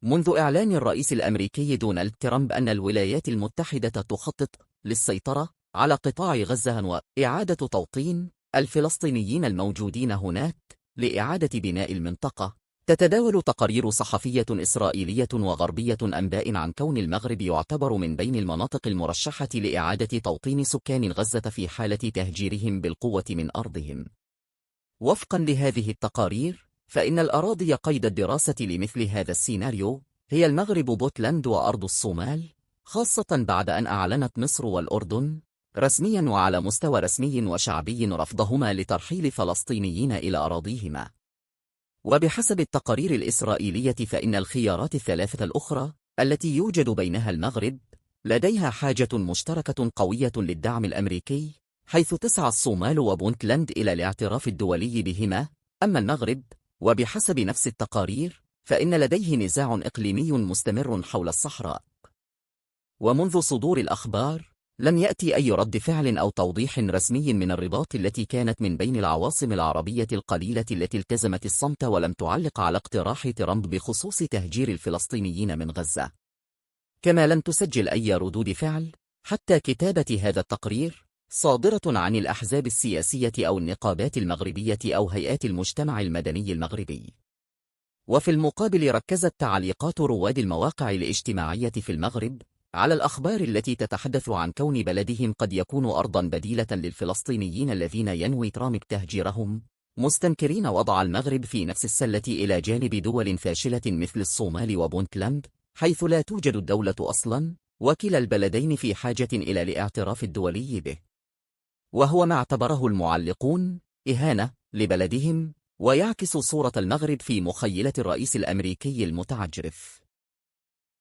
منذ إعلان الرئيس الأمريكي دونالد ترامب أن الولايات المتحدة تخطط للسيطرة على قطاع غزة وإعادة توطين الفلسطينيين الموجودين هناك لإعادة بناء المنطقة، تتداول تقارير صحفية إسرائيلية وغربية أنباء عن كون المغرب يعتبر من بين المناطق المرشحة لإعادة توطين سكان غزة في حالة تهجيرهم بالقوة من أرضهم. وفقا لهذه التقارير، فإن الأراضي قيد الدراسة لمثل هذا السيناريو هي المغرب، بوتلاند، وأرض الصومال، خاصة بعد أن أعلنت مصر والأردن رسميا وعلى مستوى رسمي وشعبي رفضهما لترحيل فلسطينيين إلى أراضيهما. وبحسب التقارير الإسرائيلية فإن الخيارات الثلاثة الأخرى التي يوجد بينها المغرب لديها حاجة مشتركة قوية للدعم الأمريكي، حيث تسعى الصومال وبونتلاند إلى الاعتراف الدولي بهما. أما المغرب، وبحسب نفس التقارير، فإن لديه نزاع إقليمي مستمر حول الصحراء. ومنذ صدور الأخبار لم يأتي أي رد فعل أو توضيح رسمي من الرباط التي كانت من بين العواصم العربية القليلة التي التزمت الصمت ولم تعلق على اقتراح ترامب بخصوص تهجير الفلسطينيين من غزة. كما لم تسجل أي ردود فعل حتى كتابة هذا التقرير صادرة عن الأحزاب السياسية أو النقابات المغربية أو هيئات المجتمع المدني المغربي. وفي المقابل ركزت تعليقات رواد المواقع الاجتماعية في المغرب على الأخبار التي تتحدث عن كون بلدهم قد يكون أرضا بديلة للفلسطينيين الذين ينوي ترامب تهجيرهم، مستنكرين وضع المغرب في نفس السلة إلى جانب دول فاشلة مثل الصومال وبونتلاند، حيث لا توجد الدولة أصلا، وكلا البلدين في حاجة إلى الاعتراف الدولي به، وهو ما اعتبره المعلقون إهانة لبلدهم، ويعكس صورة المغرب في مخيلة الرئيس الأمريكي المتعجرف.